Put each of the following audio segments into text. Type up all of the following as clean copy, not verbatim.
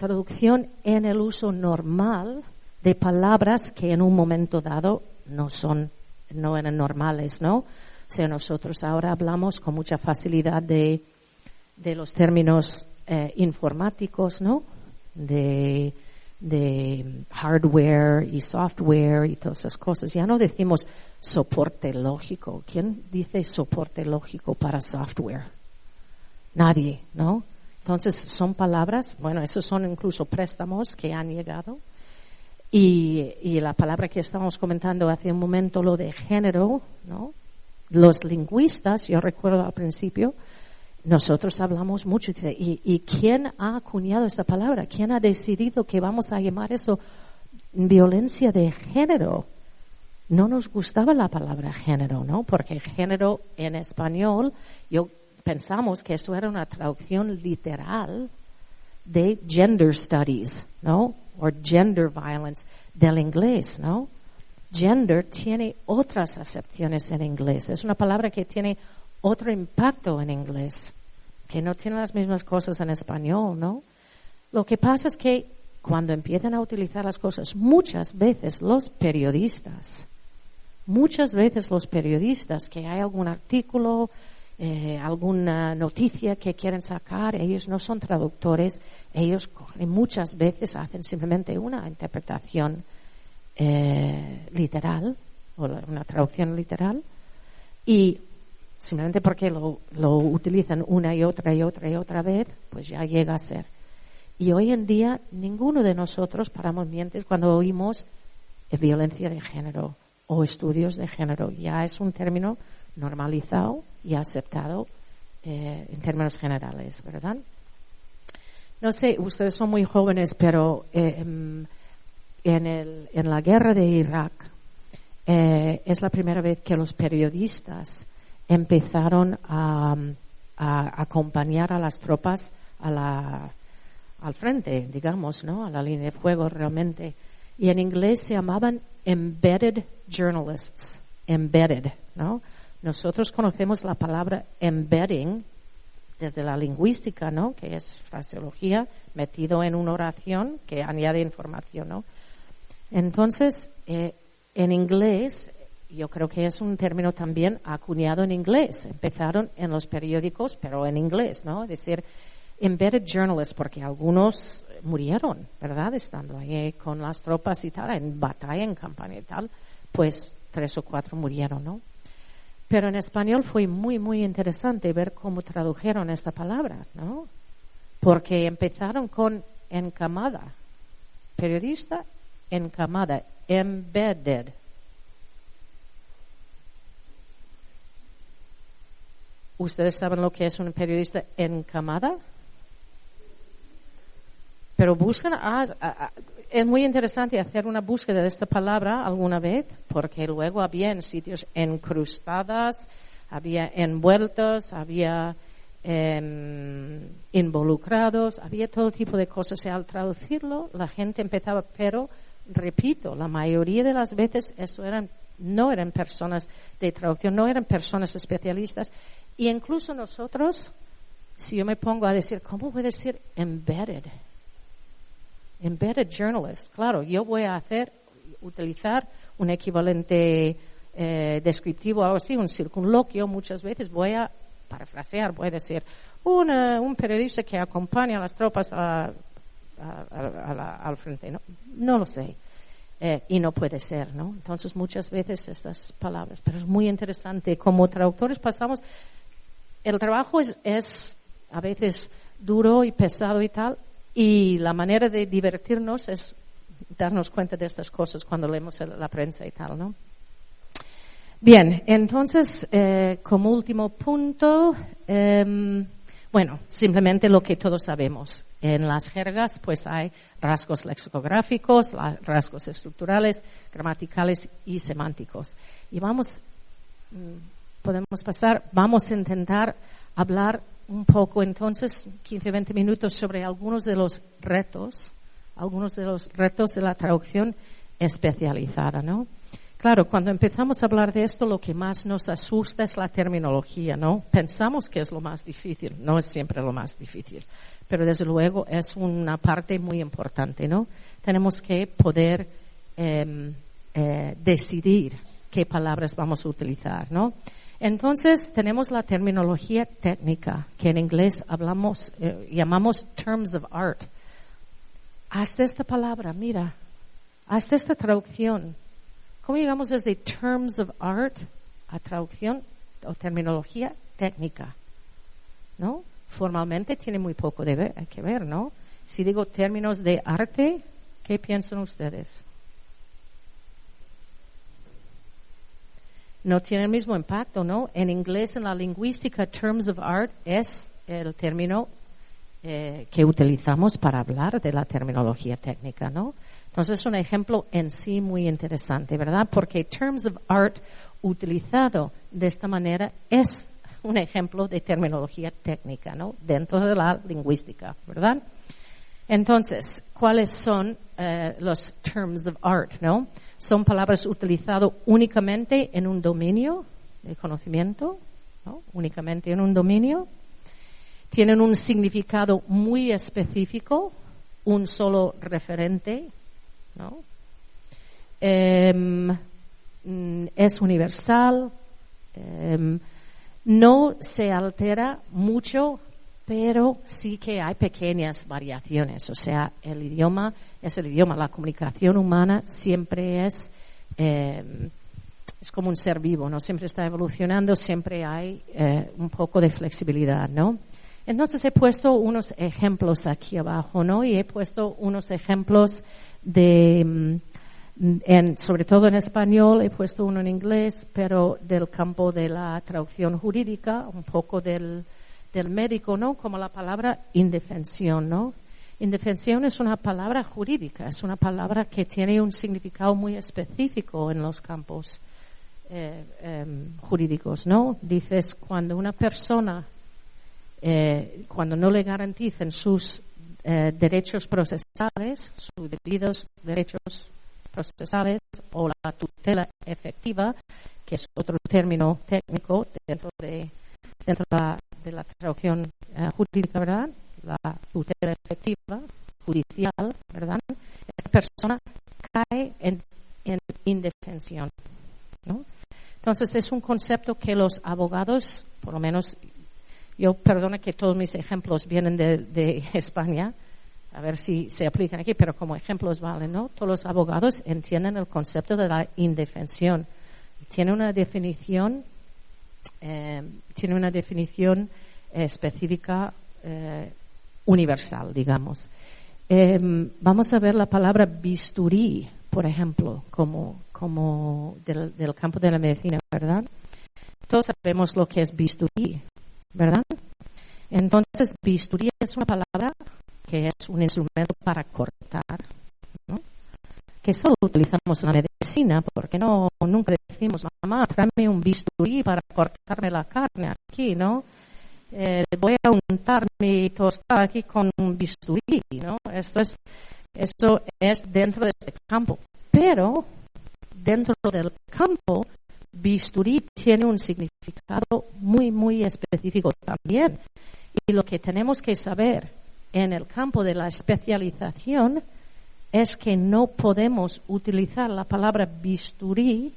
traducción en el uso normal de palabras que en un momento dado no eran normales, ¿no? O sea, nosotros ahora hablamos con mucha facilidad de los términos informáticos, ¿no? De hardware y software y todas esas cosas. Ya no decimos soporte lógico. ¿Quién dice soporte lógico para software? Nadie, ¿no? Entonces son palabras, bueno, esos son incluso préstamos que han llegado. Y la palabra que estábamos comentando hace un momento, lo de género, ¿no? Los lingüistas, yo recuerdo al principio, nosotros hablamos mucho, ¿y quién ha acuñado esta palabra? ¿Quién ha decidido que vamos a llamar eso violencia de género? No nos gustaba la palabra género, ¿no? Porque género en español, pensamos que eso era una traducción literal de gender studies, ¿no? O gender violence del inglés, ¿no? Gender tiene otras acepciones en inglés. Es una palabra que tiene otro impacto en inglés, que no tiene las mismas cosas en español, ¿no? Lo que pasa es que cuando empiezan a utilizar las cosas, muchas veces los periodistas, que hay algún artículo, alguna noticia que quieren sacar, ellos no son traductores, ellos muchas veces hacen simplemente una interpretación literal, o una traducción literal, y simplemente porque lo utilizan una y otra vez, pues ya llega a ser. Y hoy en día ninguno de nosotros paramos mientes cuando oímos violencia de género o estudios de género. Ya es un término normalizado y aceptado en términos generales, ¿verdad? No sé, ustedes son muy jóvenes, pero en la guerra de Irak es la primera vez que los periodistas empezaron a acompañar a las tropas al frente, digamos, ¿no? A la línea de fuego realmente. Y en inglés se llamaban embedded journalists, embedded, ¿no? Nosotros conocemos la palabra embedding desde la lingüística, ¿no? Que es fraseología metido en una oración que añade información, ¿no? Entonces, en inglés, yo creo que es un término también acuñado en inglés. Empezaron en los periódicos, pero en inglés, ¿no? Es decir, embedded journalists, porque algunos murieron, ¿verdad? Estando ahí con las tropas y tal, en batalla, en campaña y tal, pues 3 o 4 murieron, ¿no? Pero en español fue muy, muy interesante ver cómo tradujeron esta palabra, ¿no? Porque empezaron con encamada, periodista, encamada, embedded. ¿Ustedes saben lo que es un periodista encamada? Pero buscan, es muy interesante hacer una búsqueda de esta palabra alguna vez, porque luego había en sitios encrustadas, había envueltos, había involucrados, había todo tipo de cosas. O sea, al traducirlo, la gente empezaba, pero, repito, la mayoría de las veces no eran personas de traducción, no eran personas especialistas. Y incluso nosotros, si yo me pongo a decir, ¿cómo puede ser embedded journalist? Claro, yo voy a utilizar un equivalente descriptivo, algo así, un circunloquio. Muchas veces voy a parafrasear, voy a decir, un periodista que acompaña a las tropas al frente. No lo sé. Y no puede ser, ¿no? Entonces, muchas veces estas palabras, pero es muy interesante. Como traductores pasamos, el trabajo es a veces duro y pesado y tal, y la manera de divertirnos es darnos cuenta de estas cosas cuando leemos la prensa y tal, ¿no? Bien, entonces, como último punto, bueno, simplemente lo que todos sabemos. En las jergas, pues hay rasgos lexicográficos, rasgos estructurales, gramaticales y semánticos. Y vamos a intentar hablar un poco entonces, 15-20 minutos, sobre algunos de los retos de la traducción especializada, ¿no? Claro, cuando empezamos a hablar de esto, lo que más nos asusta es la terminología, ¿no? Pensamos que es lo más difícil, no es siempre lo más difícil, pero desde luego es una parte muy importante, ¿no? Tenemos que poder decidir qué palabras vamos a utilizar, ¿no? Entonces, tenemos la terminología técnica, que en inglés llamamos terms of art. Hazte esta palabra, mira, hazte esta traducción. ¿Cómo llegamos desde terms of art a traducción o terminología técnica? ¿No? Formalmente tiene muy poco que ver, ¿no? Si digo términos de arte, ¿qué piensan ustedes? No tiene el mismo impacto, ¿no? En inglés, en la lingüística, terms of art es el término que utilizamos para hablar de la terminología técnica, ¿no? Entonces es un ejemplo en sí muy interesante, ¿verdad? Porque terms of art utilizado de esta manera es un ejemplo de terminología técnica, ¿no? Dentro de la lingüística, ¿verdad? Entonces, ¿cuáles son los terms of art, no? Son palabras utilizadas únicamente en un dominio de conocimiento, ¿no? Únicamente en un dominio. Tienen un significado muy específico, un solo referente, ¿no? Es universal, no se altera mucho, pero sí que hay pequeñas variaciones. O sea, el idioma es el idioma. La comunicación humana siempre es como un ser vivo, ¿no? Siempre está evolucionando, siempre hay un poco de flexibilidad, ¿no? Entonces he puesto unos ejemplos aquí abajo, ¿no? Y he puesto unos ejemplos sobre todo en español, he puesto uno en inglés, pero del campo de la traducción jurídica, un poco del médico, ¿no? Como la palabra indefensión, ¿no? Indefensión es una palabra jurídica, es una palabra que tiene un significado muy específico en los campos jurídicos, ¿no? Dices, cuando una persona, cuando no le garanticen sus derechos procesales, sus debidos derechos procesales o la tutela efectiva, que es otro término técnico dentro de la traducción jurídica, ¿verdad? La tutela efectiva, judicial, ¿verdad? Esta persona cae en indefensión, ¿no? Entonces es un concepto que los abogados, por lo menos, yo perdona que todos mis ejemplos vienen de España, a ver si se aplican aquí, pero como ejemplos valen, ¿no? Todos los abogados entienden el concepto de la indefensión. Tiene una definición específica universal, digamos. Vamos a ver la palabra bisturí, por ejemplo, como del campo de la medicina, ¿verdad? Todos sabemos lo que es bisturí, ¿verdad? Entonces, bisturí es una palabra que es un instrumento para cortar, ¿no? Que solo utilizamos en la medicina, porque nunca decimos, mamá, tráeme un bisturí para cortarme la carne aquí, ¿no? Voy a untar mi tostada aquí con un bisturí, ¿no? Esto es dentro de este campo. Pero dentro del campo, bisturí tiene un significado muy, muy específico también. Y lo que tenemos que saber en el campo de la especialización es que no podemos utilizar la palabra bisturí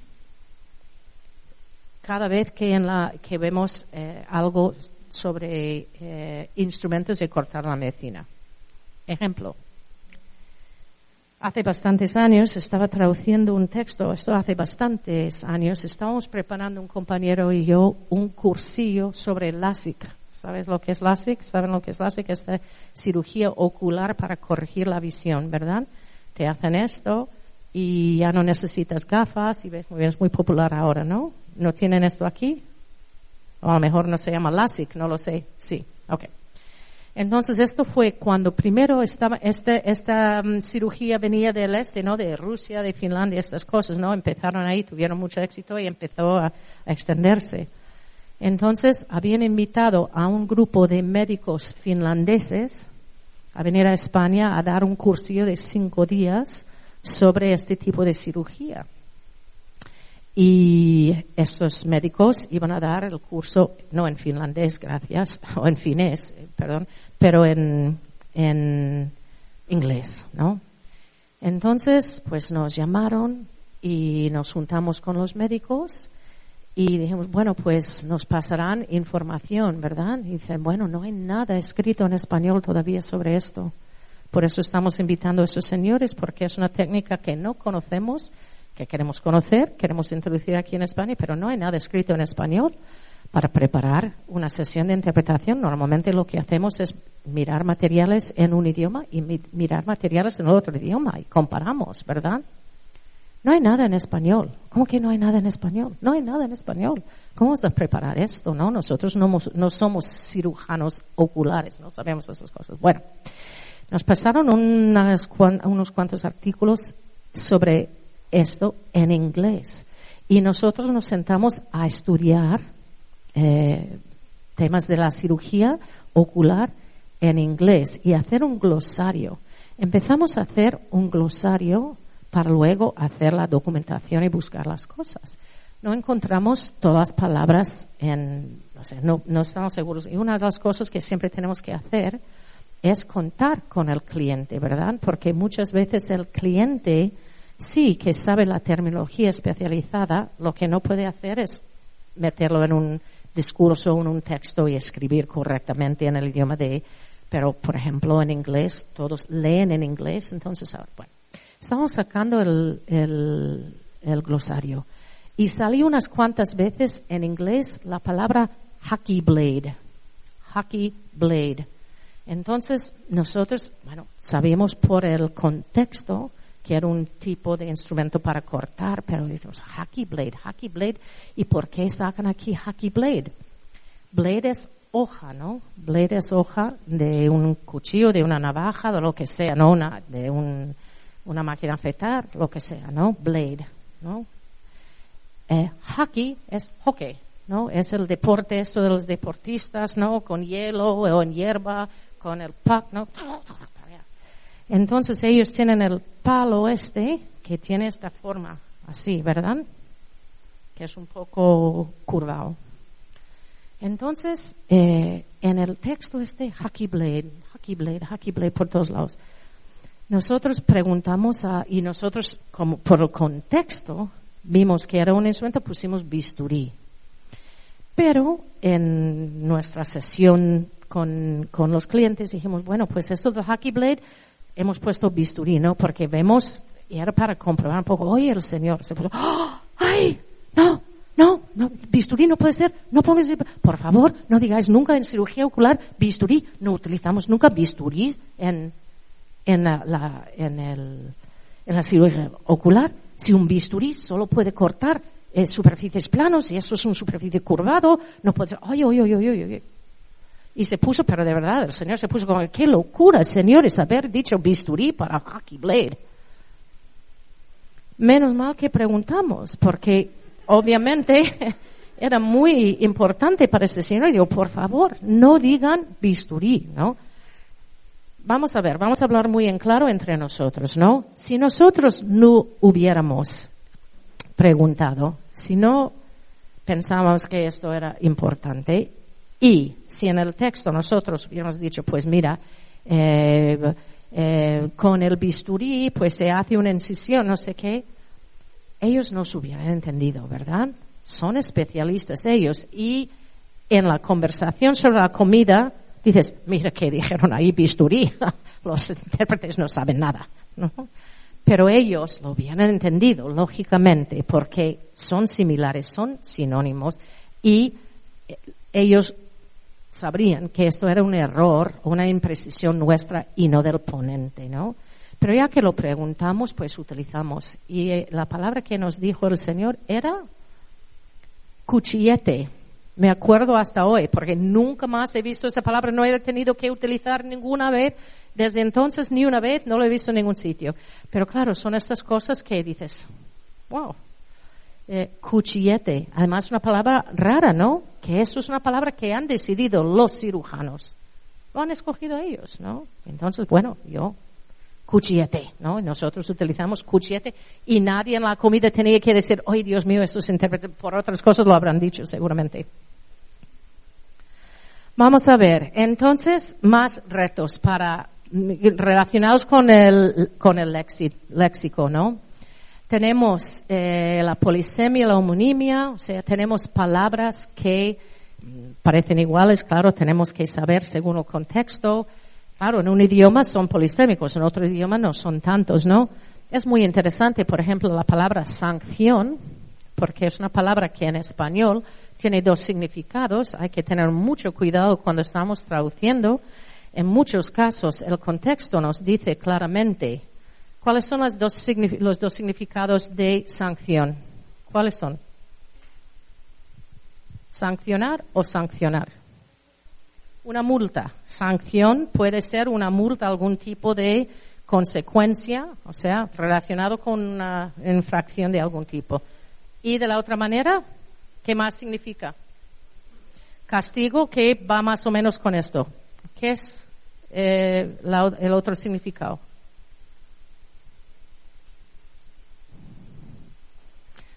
cada vez que vemos algo sobre instrumentos de cortar la medicina. Ejemplo. Hace bastantes años estaba traduciendo un texto, estábamos preparando un compañero y yo un cursillo sobre LASIK. ¿Sabes lo que es LASIK? ¿Saben lo que es LASIK? Es la cirugía ocular para corregir la visión, ¿verdad? Te hacen esto y ya no necesitas gafas y ves muy bien, es muy popular ahora, ¿no? ¿No tienen esto aquí? O a lo mejor no se llama LASIK, no lo sé. Sí, ok. Entonces esto fue cuando primero estaba esta cirugía venía del este, ¿no? De Rusia, de Finlandia, estas cosas, ¿no? Empezaron ahí, tuvieron mucho éxito y empezó a extenderse. Entonces habían invitado a un grupo de médicos finlandeses a venir a España a dar un cursillo de 5 días sobre este tipo de cirugía. Y estos médicos iban a dar el curso, no en finlandés, gracias, o en finés, perdón, pero en inglés, ¿no? Entonces, pues nos llamaron y nos juntamos con los médicos y dijimos, bueno, pues nos pasarán información, ¿verdad? Y dicen, bueno, no hay nada escrito en español todavía sobre esto. Por eso estamos invitando a esos señores, porque es una técnica que no conocemos, que queremos conocer, queremos introducir aquí en España, pero no hay nada escrito en español. Para preparar una sesión de interpretación, normalmente lo que hacemos es mirar materiales en un idioma y mirar materiales en otro idioma y comparamos, ¿verdad? No hay nada en español. ¿Cómo que no hay nada en español? No hay nada en español. ¿Cómo vas a preparar esto, no? Nosotros no somos cirujanos oculares, no sabemos esas cosas. Bueno, nos pasaron unos cuantos artículos sobre esto en inglés y nosotros nos sentamos a estudiar temas de la cirugía ocular en inglés y hacer un glosario. Empezamos a hacer un glosario para luego hacer la documentación y buscar las cosas. No encontramos todas las palabras no estamos seguros. Y una de las cosas que siempre tenemos que hacer es contar con el cliente, ¿verdad? Porque muchas veces el cliente sí que sabe la terminología especializada, lo que no puede hacer es meterlo en un discurso, en un texto y escribir correctamente en el idioma pero por ejemplo en inglés, todos leen en inglés, entonces, bueno, estamos sacando el glosario y salió unas cuantas veces en inglés la palabra hockey blade. Entonces nosotros, bueno, sabíamos por el contexto que era un tipo de instrumento para cortar, pero decimos hockey blade, ¿y por qué sacan aquí hockey blade? Blade es hoja, ¿no? Blade es hoja de un cuchillo, de una navaja, de lo que sea, ¿no? De una máquina de afeitar, lo que sea, ¿no? Blade, ¿no? Hockey es hockey, ¿no? Es el deporte, esto de los deportistas, ¿no? Con hielo o en hierba, con el puck, ¿no? Entonces ellos tienen el palo que tiene esta forma así, ¿verdad? Que es un poco curvado. Entonces, en el texto hockey blade por todos lados. Nosotros preguntamos y nosotros, como por el contexto, vimos que era un instrumento, pusimos bisturí. Pero en nuestra sesión con los clientes dijimos, bueno, pues esto del hockey blade hemos puesto bisturí, ¿no? Porque vemos, y era para comprobar un poco, oye, el señor se puso, ¡oh! ¡Ay! No, bisturí no puede ser, no pongas, por favor, no digáis nunca en cirugía ocular bisturí, no utilizamos nunca bisturí en la cirugía ocular. Si un bisturí solo puede cortar superficies planos y eso es un superficie curvado, no puede ser, oye. Y se puso, pero de verdad, el señor se puso como, qué locura, señores, haber dicho bisturí para hockey blade. Menos mal que preguntamos, porque obviamente era muy importante para este señor. Y digo, por favor, no digan bisturí, ¿no? Vamos a hablar muy en claro entre nosotros, ¿no? Si nosotros no hubiéramos preguntado, si no pensábamos que esto era importante, y si en el texto nosotros hubiéramos dicho, pues mira, con el bisturí pues se hace una incisión, no sé qué, ellos no se hubieran entendido, ¿verdad? Son especialistas ellos. Y en la conversación sobre la comida dices, mira que dijeron ahí bisturí, los intérpretes no saben nada, ¿no? Pero ellos lo hubieran entendido, lógicamente, porque son similares, son sinónimos, y ellos sabrían que esto era un error, una imprecisión nuestra y no del ponente, ¿no? Pero ya que lo preguntamos, pues utilizamos. Y la palabra que nos dijo el Señor era cuchillete. Me acuerdo hasta hoy, porque nunca más he visto esa palabra, no he tenido que utilizar ninguna vez. Desde entonces, ni una vez, no lo he visto en ningún sitio. Pero claro, son estas cosas que dices, wow, cuchillete. Además, una palabra rara, ¿no? Que eso es una palabra que han decidido los cirujanos. Lo han escogido ellos, ¿no? Entonces, bueno, yo cuchillete, ¿no? Nosotros utilizamos cuchillete y nadie en la comida tenía que decir, ¡ay, Dios mío, eso se interpreta! Por otras cosas lo habrán dicho seguramente. Vamos a ver, entonces, más retos relacionados con el léxico, ¿no? Tenemos la polisemia, la homonimia, o sea, tenemos palabras que parecen iguales, claro, tenemos que saber según el contexto. Claro, en un idioma son polisémicos, en otro idioma no son tantos, ¿no? Es muy interesante, por ejemplo, la palabra sanción, porque es una palabra que en español tiene dos significados. Hay que tener mucho cuidado cuando estamos traduciendo. En muchos casos, el contexto nos dice claramente cuáles son los dos significados de sanción. ¿Cuáles son? ¿Sancionar o sancionar? Una multa. Sanción puede ser una multa, algún tipo de consecuencia, o sea, relacionado con una infracción de algún tipo. Y de la otra manera, ¿qué más significa? Castigo, que va más o menos con esto. ¿Qué es el otro significado?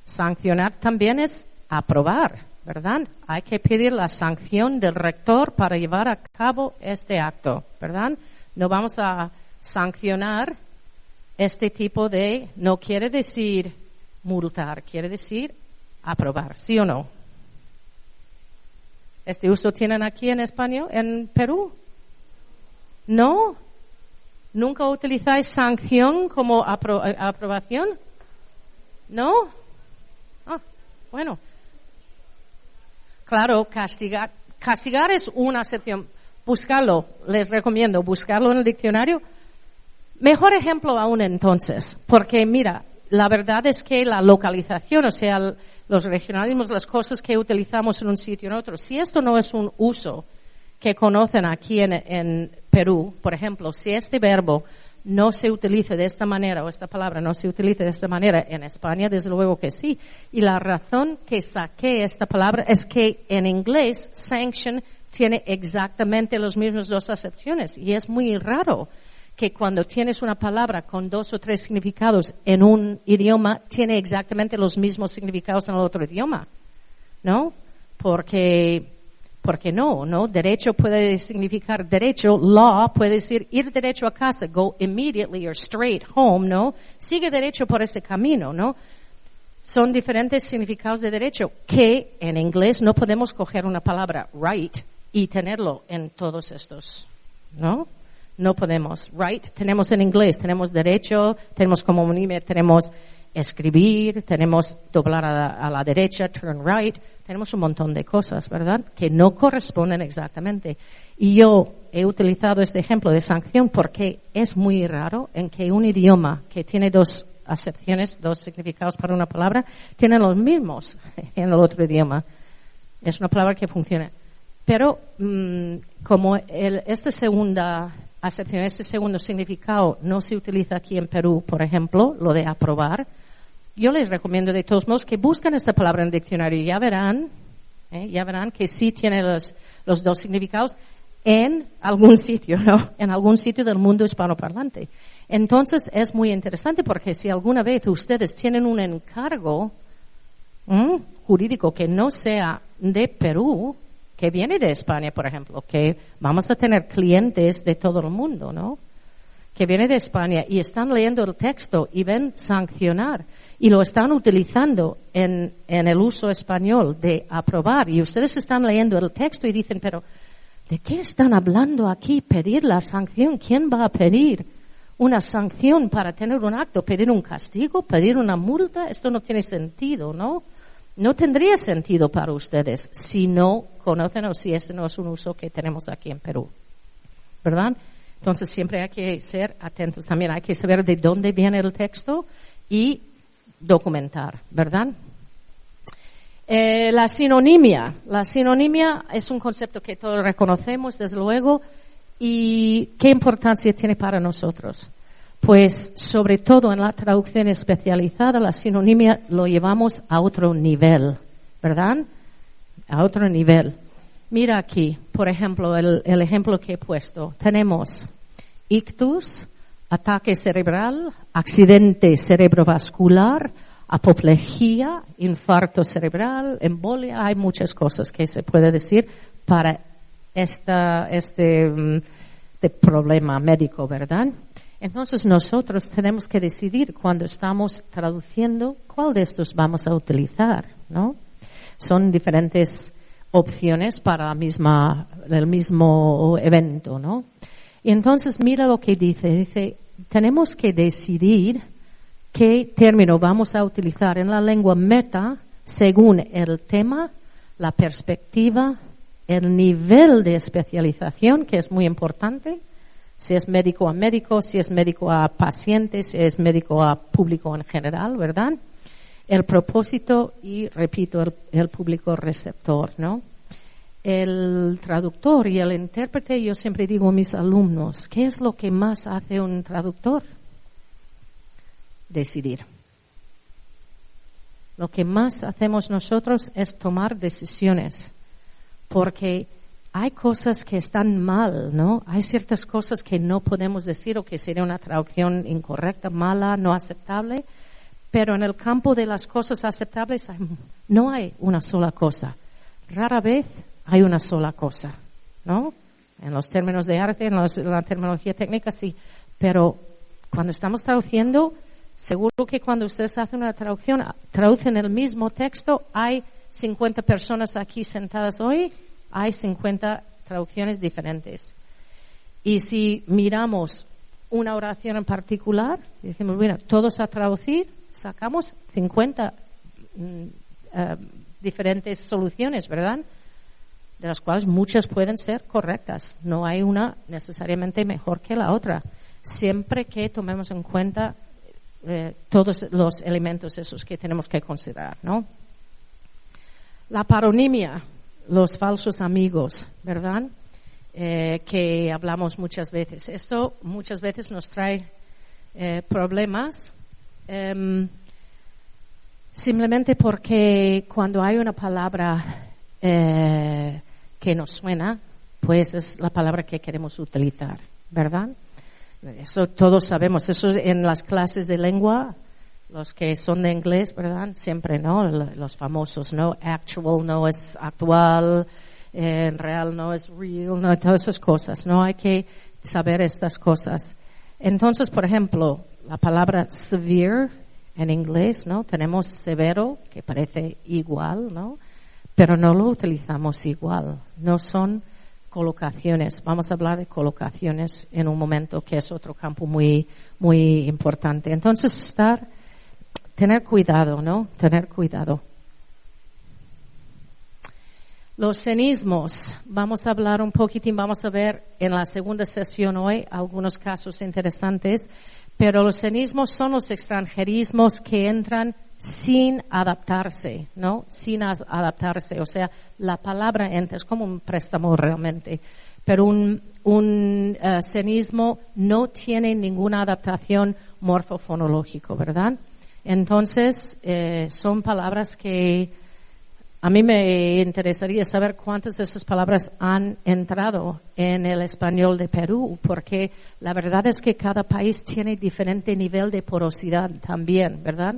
Sancionar también es aprobar, ¿verdad? Hay que pedir la sanción del rector para llevar a cabo este acto, ¿verdad? No vamos a sancionar este tipo de, no quiere decir multar, quiere decir aprobar, ¿sí o no? ¿Este uso tienen aquí en español, en Perú? ¿No? ¿Nunca utilizáis sanción como aprobación? ¿No? Ah, bueno. Claro, castigar. Castigar es una acepción. Buscarlo, les recomiendo, buscarlo en el diccionario. Mejor ejemplo aún entonces, porque mira, la verdad es que la localización, o sea, los regionalismos, las cosas que utilizamos en un sitio y en otro, si esto no es un uso que conocen aquí en Perú, por ejemplo, si este verbo no se utiliza de esta manera, o esta palabra no se utiliza de esta manera, en España desde luego que sí. Y la razón que saqué esta palabra es que en inglés, sanction tiene exactamente las mismas dos acepciones. Y es muy raro que cuando tienes una palabra con 2 o 3 significados en un idioma, tiene exactamente los mismos significados en el otro idioma, ¿no? Porque no, derecho puede significar derecho, law puede decir ir derecho a casa, go immediately or straight home, ¿no? Sigue derecho por ese camino, ¿no? Son diferentes significados de derecho que en inglés no podemos coger una palabra right y tenerlo en todos estos, ¿no? No podemos. Right tenemos en inglés, tenemos derecho, tenemos como homonimia, tenemos escribir, tenemos doblar a la derecha, turn right, tenemos un montón de cosas, ¿verdad? Que no corresponden exactamente. Y yo he utilizado este ejemplo de sanción porque es muy raro en que un idioma que tiene 2 acepciones, 2 significados para una palabra, tienen los mismos en el otro idioma. Es una palabra que funciona. Pero como esta segunda acepción, este segundo significado no se utiliza aquí en Perú, por ejemplo, lo de aprobar, yo les recomiendo de todos modos que busquen esta palabra en el diccionario y ya verán que sí tiene los 2 significados en algún sitio, ¿no? En algún sitio del mundo hispanoparlante. Entonces es muy interesante porque si alguna vez ustedes tienen un encargo jurídico que no sea de Perú, que viene de España, por ejemplo, que vamos a tener clientes de todo el mundo, ¿no? Que viene de España y están leyendo el texto y ven sancionar y lo están utilizando en el uso español de aprobar y ustedes están leyendo el texto y dicen, pero ¿de qué están hablando aquí? Pedir la sanción. ¿Quién va a pedir una sanción para tener un acto? ¿Pedir un castigo? ¿Pedir una multa? Esto no tiene sentido, ¿no? No tendría sentido para ustedes si no conocen o si este no es un uso que tenemos aquí en Perú, ¿verdad? Entonces siempre hay que ser atentos también, hay que saber de dónde viene el texto y documentar, ¿verdad? La sinonimia es un concepto que todos reconocemos, desde luego, y ¿qué importancia tiene para nosotros? Pues, sobre todo en la traducción especializada, la sinonimia lo llevamos a otro nivel, ¿verdad? A otro nivel. Mira aquí, por ejemplo, el ejemplo que he puesto. Tenemos ictus, ataque cerebral, accidente cerebrovascular, apoplejía, infarto cerebral, embolia. Hay muchas cosas que se puede decir para este problema médico, ¿verdad? Entonces nosotros tenemos que decidir cuando estamos traduciendo cuál de estos vamos a utilizar, ¿no? Son diferentes opciones para el mismo evento, ¿no? Y entonces mira lo que dice, tenemos que decidir qué término vamos a utilizar en la lengua meta según el tema, la perspectiva, el nivel de especialización, que es muy importante, si es médico a médico, si es médico a paciente, si es médico a público en general, ¿verdad? El propósito y, repito, el público receptor, ¿no? El traductor y el intérprete, yo siempre digo a mis alumnos, ¿qué es lo que más hace un traductor? Decidir. Lo que más hacemos nosotros es tomar decisiones, porque hay cosas que están mal, ¿no? Hay ciertas cosas que no podemos decir o que sería una traducción incorrecta, mala, no aceptable, pero en el campo de las cosas aceptables no hay una sola cosa. Rara vez hay una sola cosa, ¿no? En los términos de arte, en la terminología técnica, sí. Pero cuando estamos traduciendo, seguro que cuando ustedes hacen una traducción, traducen el mismo texto, hay 50 personas aquí sentadas hoy, hay 50 traducciones diferentes. Y si miramos una oración en particular, decimos, bueno, todos a traducir, sacamos 50 diferentes soluciones, ¿verdad? De las cuales muchas pueden ser correctas. No hay una necesariamente mejor que la otra. Siempre que tomemos en cuenta todos los elementos esos que tenemos que considerar, ¿no? La paronimia, los falsos amigos, ¿verdad? Que hablamos muchas veces. Esto muchas veces nos trae problemas, simplemente porque cuando hay una palabra que nos suena, pues es la palabra que queremos utilizar, ¿verdad? Eso todos sabemos. Eso en las clases de lengua, los que son de inglés, ¿verdad? Siempre, ¿no? Los famosos, ¿no? Actual no es actual, real no es real, no, todas esas cosas, ¿no? Hay que saber estas cosas. Entonces, por ejemplo, la palabra severe en inglés, ¿no? Tenemos severo, que parece igual, ¿no? Pero no lo utilizamos igual. No son colocaciones. Vamos a hablar de colocaciones en un momento, que es otro campo muy, muy importante. Entonces, tener cuidado, ¿no? Tener cuidado. Los cenismos. Vamos a hablar un poquitín, vamos a ver en la segunda sesión hoy algunos casos interesantes, pero los cenismos son los extranjerismos que entran sin adaptarse, ¿no? Sin adaptarse. O sea, la palabra entra, es como un préstamo realmente. Pero un cenismo no tiene ninguna adaptación morfofonológica, ¿verdad? Entonces, son palabras que a mí me interesaría saber cuántas de esas palabras han entrado en el español de Perú, porque la verdad es que cada país tiene diferente nivel de porosidad también, ¿verdad?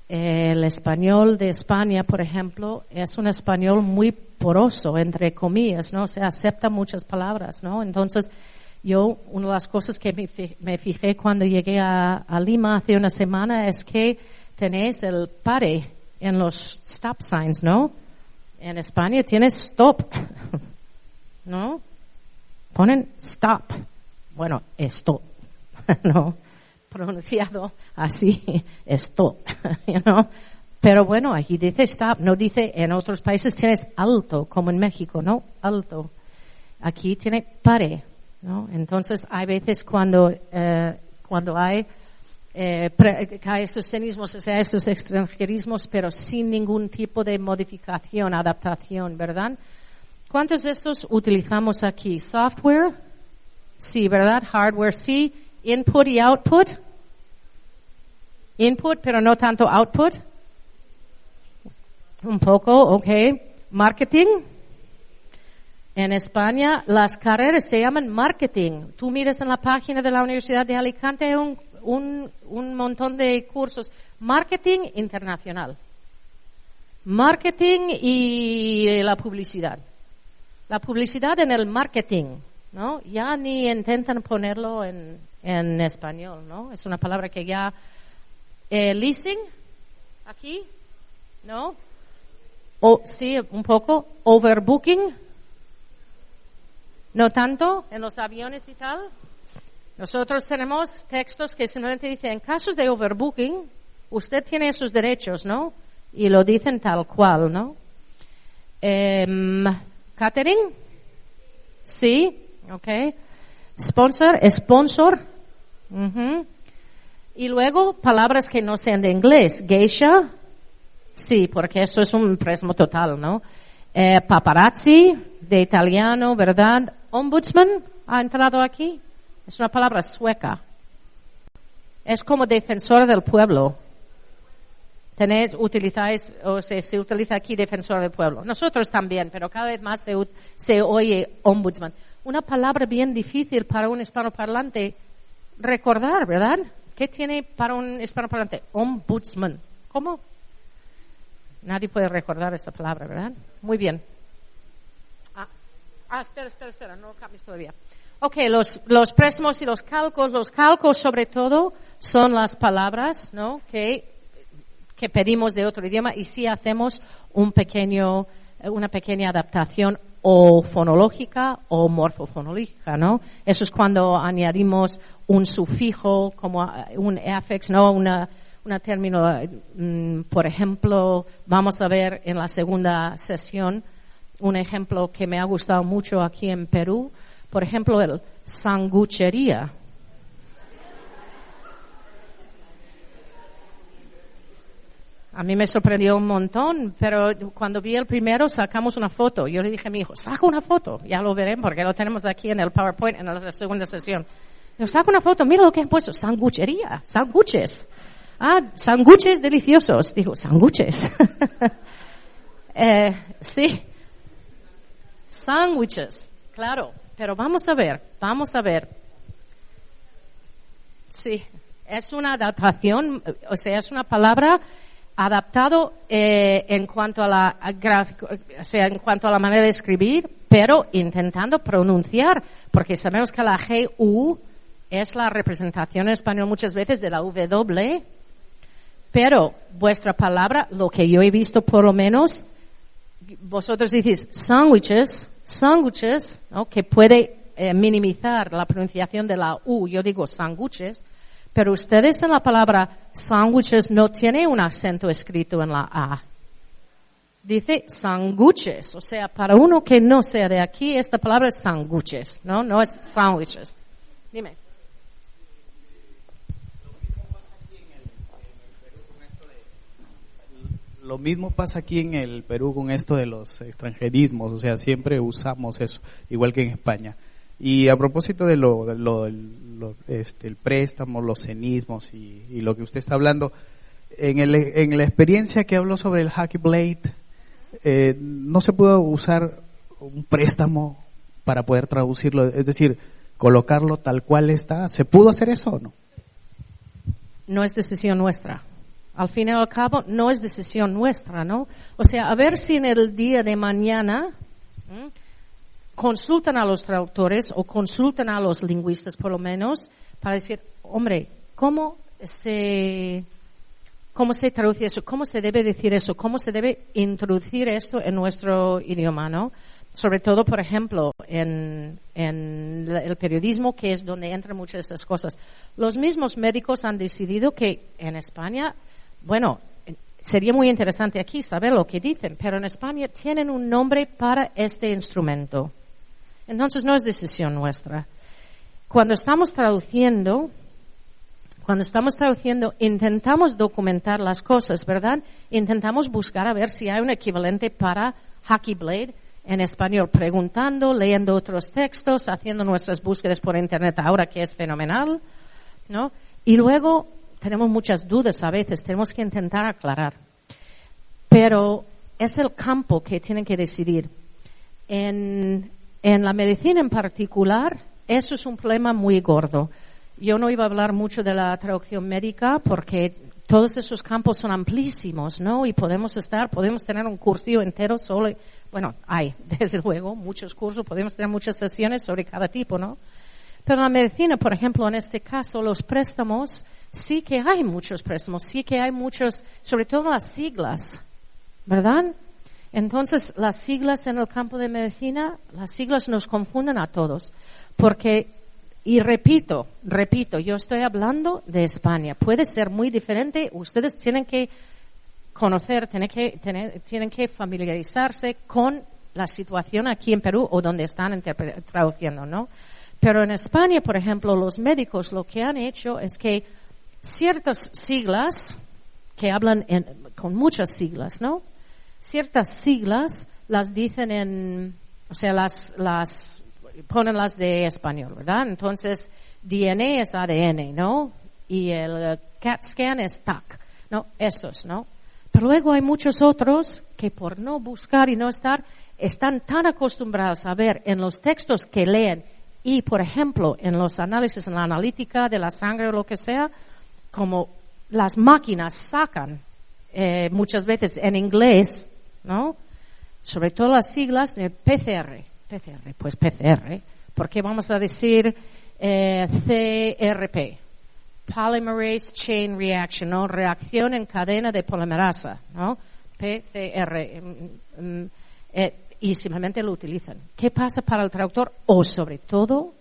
El español de España, por ejemplo, es un español muy poroso, entre comillas, ¿no? O sea, acepta muchas palabras, ¿no? Entonces, una de las cosas que me fijé cuando llegué a Lima hace una semana es que tenéis el pare en los stop signs, ¿no? En España tienes stop, ¿no? Ponen stop. Bueno, stop, ¿no? Pronunciado así, stop, you know? Pero bueno, aquí dice stop, no dice, en otros países tienes alto, como en México, ¿no? Alto. Aquí tiene pare, ¿no? Entonces, hay veces cuando hay estos cenismos, o sea, estos extranjerismos, pero sin ningún tipo de modificación, adaptación, ¿verdad? ¿Cuántos de estos utilizamos aquí? Software, sí, ¿verdad? Hardware, sí. Input y output. Input, pero no tanto output. Un poco, okay. Marketing. En España las carreras se llaman marketing. Tú miras en la página de la Universidad de Alicante un montón de cursos. Marketing internacional. Marketing y la publicidad. La publicidad en el marketing, ¿no? Ya ni intentan ponerlo en español, ¿no? Es una palabra que ya... leasing, aquí, ¿no? Sí, un poco. Overbooking. No tanto en los aviones y tal. Nosotros tenemos textos que simplemente dicen, en casos de overbooking, usted tiene esos derechos, ¿no? Y lo dicen tal cual, ¿no? Catering. Sí, okay. Sponsor. Uh-huh. Y luego palabras que no sean de inglés. Geisha. Sí, porque eso es un préstamo total, ¿no? Paparazzi, de italiano, ¿verdad? Ombudsman ha entrado aquí. Es una palabra sueca. Es como defensor del pueblo. Utilizáis, o se utiliza aquí defensor del pueblo. Nosotros también, pero cada vez más se oye ombudsman. Una palabra bien difícil para un hispanoparlante recordar, ¿verdad? ¿Qué tiene para un hispanoparlante? Ombudsman. ¿Cómo? Nadie puede recordar esa palabra, ¿verdad? Muy bien. Espera, no cambies todavía. Ok, los préstamos y los calcos sobre todo son las palabras, ¿no? Que pedimos de otro idioma y sí hacemos una pequeña adaptación o fonológica o morfofonológica, ¿no? Eso es cuando añadimos un sufijo como un afix, ¿no? Una término, por ejemplo, vamos a ver en la segunda sesión un ejemplo que me ha gustado mucho aquí en Perú, por ejemplo, el sanguchería. A mí me sorprendió un montón, pero cuando vi el primero sacamos una foto. Yo le dije a mi hijo, saca una foto, ya lo veré porque lo tenemos aquí en el PowerPoint en la segunda sesión. Yo saca una foto, mira lo que han puesto, sanguchería, sándwiches. Sándwiches deliciosos. Digo, sándwiches. Sí. Sándwiches, claro. Pero vamos a ver. Sí. Es una adaptación, o sea, es una palabra adaptado en cuanto a la gráfico, o sea, en cuanto a la manera de escribir, pero intentando pronunciar, porque sabemos que la GU es la representación en español muchas veces de la W, pero vuestra palabra, lo que yo he visto por lo menos, vosotros decís sándwiches, ¿no? Que puede minimizar la pronunciación de la U, yo digo sándwiches, pero ustedes en la palabra sándwiches no tiene un acento escrito en la A. Dice sándwiches, o sea, para uno que no sea de aquí, esta palabra es sándwiches, ¿no? No es sándwiches. Dime. Lo mismo pasa aquí en el Perú con esto de los extranjerismos, o sea, siempre usamos eso, igual que en España. Y a propósito de el préstamo, los cenismos y lo que usted está hablando, en la experiencia que habló sobre el Hockey Blade, no se pudo usar un préstamo para poder traducirlo, es decir, colocarlo tal cual está. ¿Se pudo hacer eso o no? No es decisión nuestra. Al fin y al cabo, no es decisión nuestra, ¿no? O sea, a ver si en el día de mañana consultan a los traductores o consultan a los lingüistas, por lo menos, para decir, hombre, ¿cómo se traduce eso? ¿Cómo se debe decir eso? ¿Cómo se debe introducir esto en nuestro idioma, no? Sobre todo, por ejemplo, en el periodismo, que es donde entran muchas de esas cosas. Los mismos médicos han decidido que en España, bueno, sería muy interesante aquí saber lo que dicen, pero en España tienen un nombre para este instrumento. Entonces no es decisión nuestra. Cuando estamos traduciendo, intentamos documentar las cosas, ¿verdad? Intentamos buscar a ver si hay un equivalente para Hockey Blade en español, preguntando, leyendo otros textos, haciendo nuestras búsquedas por internet ahora, que es fenomenal, ¿no? Y luego tenemos muchas dudas a veces, tenemos que intentar aclarar. Pero es el campo que tienen que decidir. En En la medicina en particular, eso es un problema muy gordo. Yo no iba a hablar mucho de la traducción médica porque todos esos campos son amplísimos, ¿no? Y podemos tener un cursillo entero solo, bueno, hay, desde luego, muchos cursos, podemos tener muchas sesiones sobre cada tipo, ¿no? Pero en la medicina, por ejemplo, en este caso, los préstamos, sí que hay muchos préstamos, sí que hay muchos, sobre todo las siglas, ¿verdad? Entonces, las siglas en el campo de medicina, las siglas nos confunden a todos. Porque, y repito, yo estoy hablando de España. Puede ser muy diferente. Ustedes tienen que conocer, tienen que familiarizarse con la situación aquí en Perú o donde están traduciendo, ¿no? Pero en España, por ejemplo, los médicos lo que han hecho es que ciertas siglas, que hablan con muchas siglas, ¿no? Ciertas siglas las dicen ponen las de español, ¿verdad? Entonces, DNA es ADN, ¿no? Y el CAT scan es TAC, ¿no? Esos, ¿no? Pero luego hay muchos otros que por no buscar y no están tan acostumbrados a ver en los textos que leen y, por ejemplo, en los análisis, en la analítica de la sangre o lo que sea, como las máquinas sacan muchas veces en inglés, ¿no? Sobre todo las siglas de PCR, pues PCR. ¿Por qué vamos a decir CRP? Polymerase Chain Reaction, ¿no? Reacción en cadena de polimerasa, ¿no? PCR. Y simplemente lo utilizan. ¿Qué pasa para el traductor? O sobre todo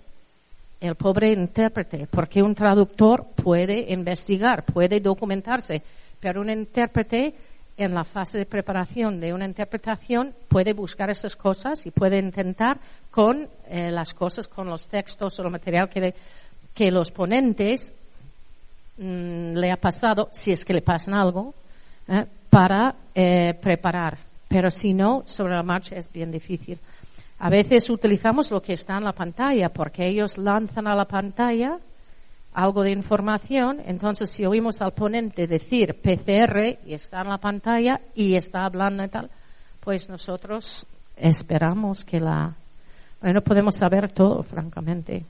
el pobre intérprete, porque un traductor puede investigar, puede documentarse, pero un intérprete en la fase de preparación de una interpretación puede buscar esas cosas y puede intentar con las cosas, con los textos o el material que los ponentes le ha pasado, si es que le pasan algo, para preparar. Pero si no, sobre la marcha es bien difícil. A veces utilizamos lo que está en la pantalla porque ellos lanzan a la pantalla algo de información, entonces si oímos al ponente decir PCR y está en la pantalla y está hablando y tal, pues nosotros esperamos que no podemos saber todo, francamente.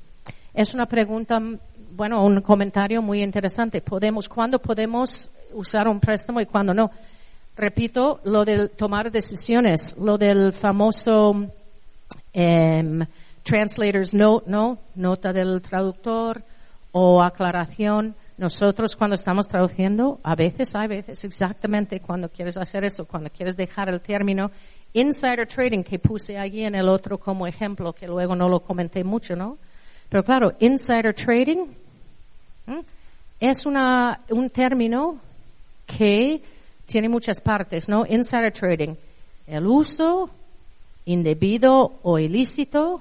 Es una pregunta, un comentario muy interesante. ¿Cuándo podemos usar un préstamo y cuándo no? Repito, lo del tomar decisiones, lo del famoso translator's note, ¿no? Nota del traductor o aclaración. Nosotros cuando estamos traduciendo, hay veces exactamente cuando quieres hacer eso, cuando quieres dejar el término insider trading que puse allí en el otro como ejemplo, que luego no lo comenté mucho, ¿no? Pero claro, insider trading es un término que tiene muchas partes, ¿no? Insider trading, el uso indebido o ilícito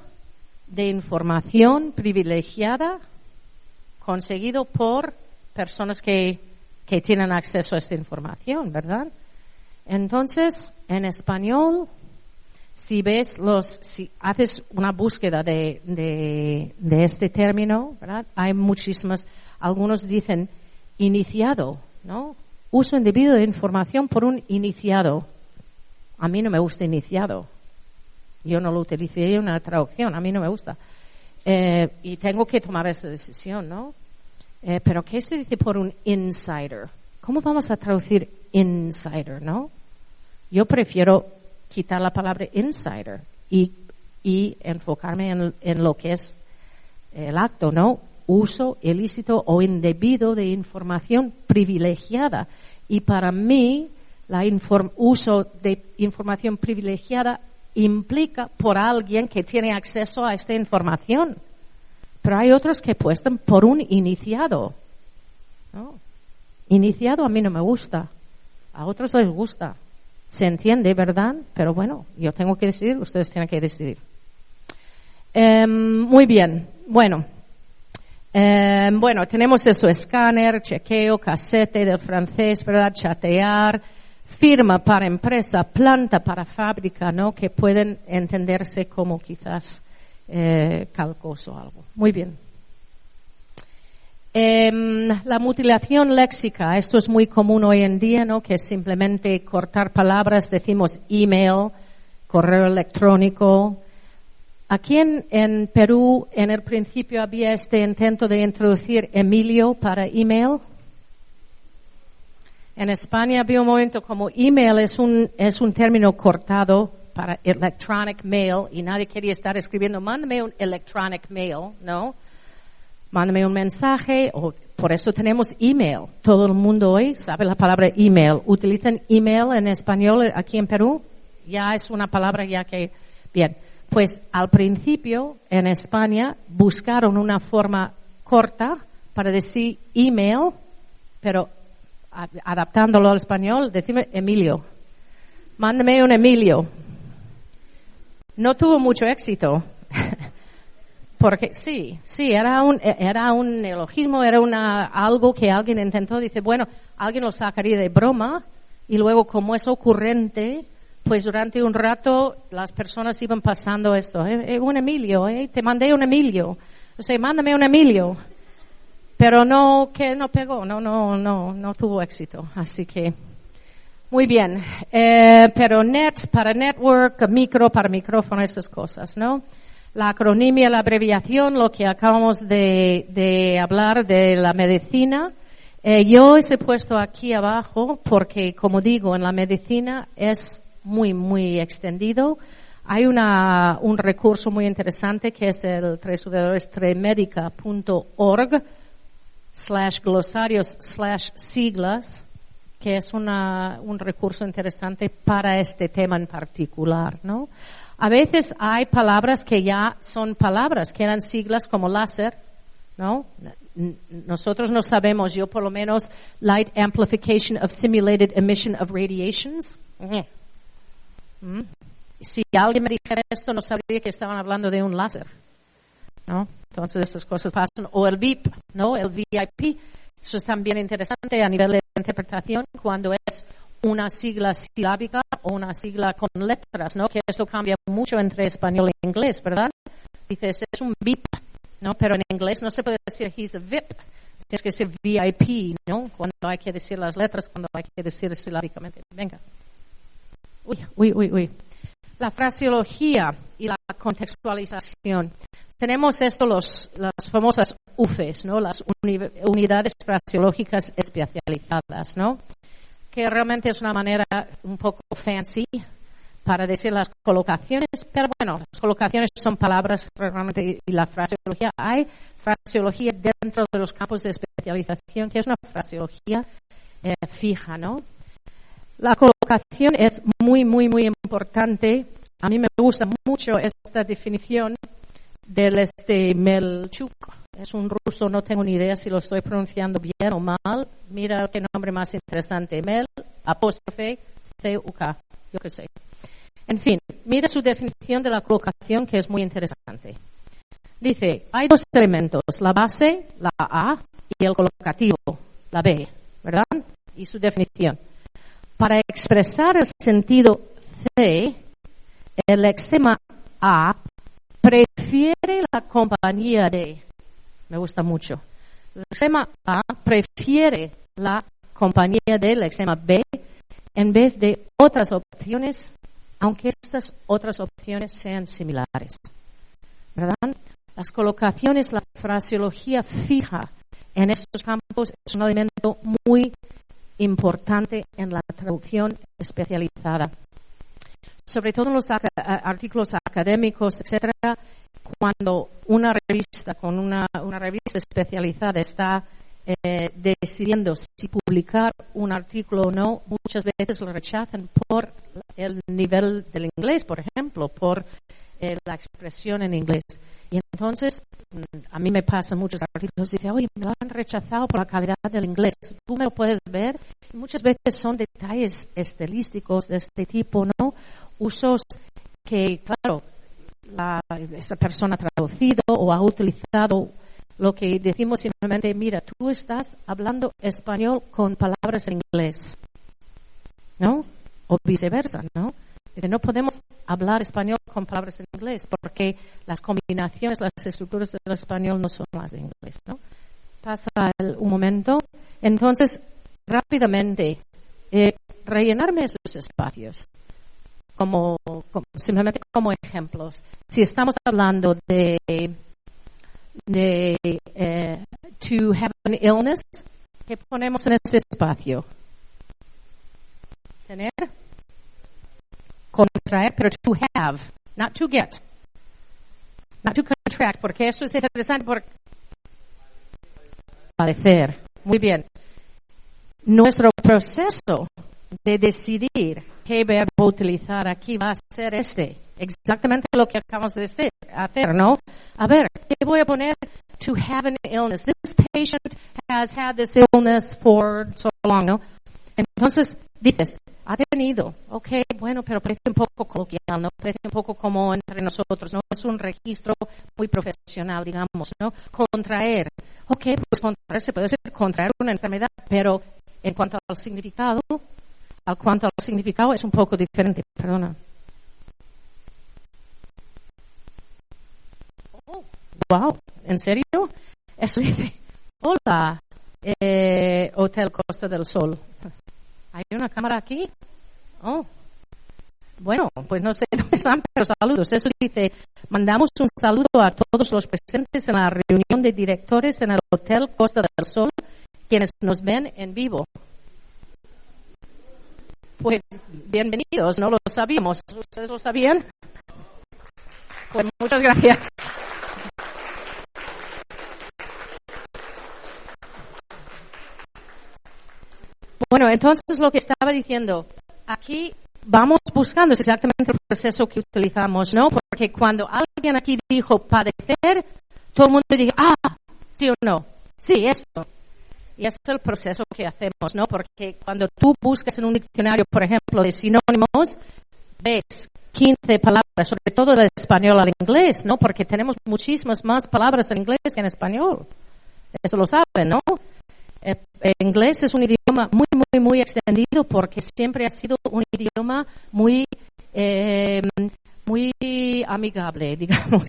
de información privilegiada conseguido por personas que tienen acceso a esta información, ¿verdad? Entonces, en español, si haces una búsqueda de este término, ¿verdad? Hay algunos dicen iniciado, ¿no? Uso indebido de información por un iniciado. A mí no me gusta iniciado. Yo no lo utilicé en una traducción, a mí no me gusta. Y tengo que tomar esa decisión, ¿no? Pero ¿qué se dice por un insider? ¿Cómo vamos a traducir insider, no? Yo prefiero quitar la palabra insider y enfocarme en lo que es el acto, ¿no? Uso ilícito o indebido de información privilegiada. Y para mí, uso de información privilegiada implica por alguien que tiene acceso a esta información. Pero hay otros que puestan por un iniciado, ¿no? Iniciado a mí no me gusta, a otros les gusta. Se entiende, ¿verdad? Pero bueno, yo tengo que decidir, ustedes tienen que decidir. Muy bien, bueno, tenemos eso, escáner, chequeo, casete del francés, ¿verdad? Chatear, firma para empresa, planta para fábrica, ¿no? Que pueden entenderse como quizás calcos o algo. Muy bien. La mutilación léxica, esto es muy común hoy en día, ¿no? Que es simplemente cortar palabras, decimos email, correo electrónico. Aquí en Perú, en el principio había este intento de introducir Emilio para email. En España había un momento como email es un término cortado para electronic mail y nadie quería estar escribiendo, mándame un electronic mail, ¿no? Mándame un mensaje, o por eso tenemos email. Todo el mundo hoy sabe la palabra email. ¿Utilizan email en español aquí en Perú? Ya es una palabra ya que... Bien, pues al principio en España buscaron una forma corta para decir email, pero adaptándolo al español, decime Emilio. Mándame un Emilio. No tuvo mucho éxito. Porque sí, era un neologismo, era algo que alguien intentó, dice, bueno, alguien lo sacaría de broma y luego como es ocurrente, pues durante un rato las personas iban pasando esto, un Emilio, te mandé un Emilio, o sea, mándame un Emilio, pero no pegó, no tuvo éxito, así que muy bien, pero net para network, micro para micrófono, estas cosas, ¿no? La acronimia, la abreviación, lo que acabamos de hablar de la medicina. Yo os he puesto aquí abajo porque, como digo, en la medicina es muy, muy extendido. Hay un recurso muy interesante que es el www.tremedica.org/glosarios/siglas, que es un recurso interesante para este tema en particular, ¿no? A veces hay palabras que ya son palabras, que eran siglas como láser, ¿no? Nosotros no sabemos, yo por lo menos, light amplification of simulated emission of radiations. Si alguien me dijera esto, no sabría que estaban hablando de un láser, ¿no? Entonces esas cosas pasan. O el VIP, ¿no? El VIP. Eso es también interesante a nivel de interpretación cuando es una sigla silábica o una sigla con letras, ¿no? Que eso cambia mucho entre español e inglés, ¿verdad? Dices, es un VIP, ¿no? Pero en inglés no se puede decir he's a VIP. Tienes que decir VIP, ¿no? Cuando hay que decir las letras, cuando hay que decir silábicamente. Venga. Uy. La fraseología y la contextualización. Tenemos las famosas UFES, ¿no? Las unidades fraseológicas especializadas, ¿no? Que realmente es una manera un poco fancy para decir las colocaciones, pero bueno, las colocaciones son palabras realmente y la fraseología. Hay fraseología dentro de los campos de especialización, que es una fraseología fija, ¿no? La colocación es muy, muy, muy importante. A mí me gusta mucho esta definición del Melchuk. Es un ruso, no tengo ni idea si lo estoy pronunciando bien o mal. Mira qué nombre más interesante. Mel, apóstrofe, C-U-K. Yo qué sé. En fin, mira su definición de la colocación, que es muy interesante. Dice, hay dos elementos, la base, la A, y el colocativo, la B, ¿verdad? Y su definición. Para expresar el sentido C, el lexema A prefiere la compañía de... Me gusta mucho. El lexema A prefiere la compañía del lexema B en vez de otras opciones, aunque estas otras opciones sean similares. ¿Verdad? Las colocaciones, la fraseología fija en estos campos es un elemento muy importante en la traducción especializada. Sobre todo en los artículos académicos, etcétera, cuando una revista con una revista especializada está decidiendo si publicar un artículo o no, muchas veces lo rechazan por el nivel del inglés, por ejemplo, por la expresión en inglés. Y entonces, a mí me pasan muchos artículos y dicen, oye, me lo han rechazado por la calidad del inglés. Tú me lo puedes ver. Y muchas veces son detalles estilísticos de este tipo, ¿no? Usos que, claro, esa persona ha traducido o ha utilizado lo que decimos simplemente, mira, tú estás hablando español con palabras en inglés, ¿no? O viceversa, ¿no? No podemos hablar español con palabras en inglés porque las combinaciones, las estructuras del español no son las de inglés, ¿no? Pasa un momento. Entonces, rápidamente, rellenarme esos espacios. simplemente como ejemplos. Si estamos hablando de to have an illness, ¿qué ponemos en ese espacio? Tener, contraer, pero to have, not to get, not to contract, porque eso es interesante por padecer. Muy bien. Nuestro proceso de decidir qué verbo utilizar aquí va a ser exactamente lo que acabamos de hacer, ¿no? A ver, ¿qué voy a poner? To have an illness. This patient has had this illness for so long, ¿no? Entonces, dices, ha tenido, okay, bueno, pero parece un poco coloquial, ¿no? Parece un poco como entre nosotros, ¿no? Es un registro muy profesional, digamos, ¿no? Contraer. Okay, pues contraer se puede ser contraer una enfermedad, pero en cuanto al significado es un poco diferente, perdona. Oh, wow, ¿en serio? Eso dice, hola, Hotel Costa del Sol. ¿Hay una cámara aquí? Oh, bueno, pues no sé dónde están, pero saludos. Eso dice, mandamos un saludo a todos los presentes en la reunión de directores en el Hotel Costa del Sol, quienes nos ven en vivo. Pues bienvenidos, no lo sabíamos. ¿Ustedes lo sabían? Pues muchas gracias. Bueno, entonces lo que estaba diciendo, aquí vamos buscando exactamente el proceso que utilizamos, ¿no? Porque cuando alguien aquí dijo padecer, todo el mundo dice, sí o no, sí, esto. Y ese es el proceso que hacemos, ¿no? Porque cuando tú buscas en un diccionario, por ejemplo, de sinónimos, ves 15 palabras, sobre todo del español al inglés, ¿no? Porque tenemos muchísimas más palabras en inglés que en español. Eso lo saben, ¿no? El inglés es un idioma muy, muy, muy extendido porque siempre ha sido un idioma muy amigable, digamos.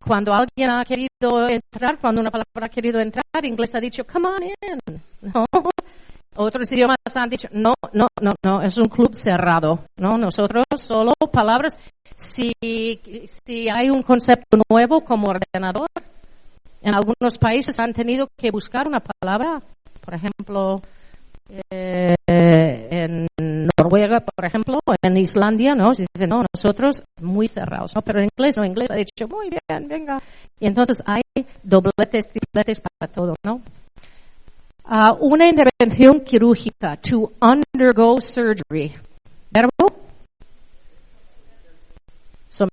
Cuando alguien ha querido entrar, cuando una palabra ha querido entrar, inglés ha dicho, come on in, ¿no? Otros idiomas han dicho, no, es un club cerrado, ¿no? Nosotros solo palabras, si hay un concepto nuevo como ordenador, en algunos países han tenido que buscar una palabra, por ejemplo, en Noruega, por ejemplo, en Islandia, ¿no? Se dice, no, nosotros muy cerrados, ¿no? Pero en inglés, no, inglés ha dicho, muy bien, venga. Y entonces hay dobletes, tripletes para todo, ¿no? Una intervención quirúrgica, to undergo surgery. Verbo,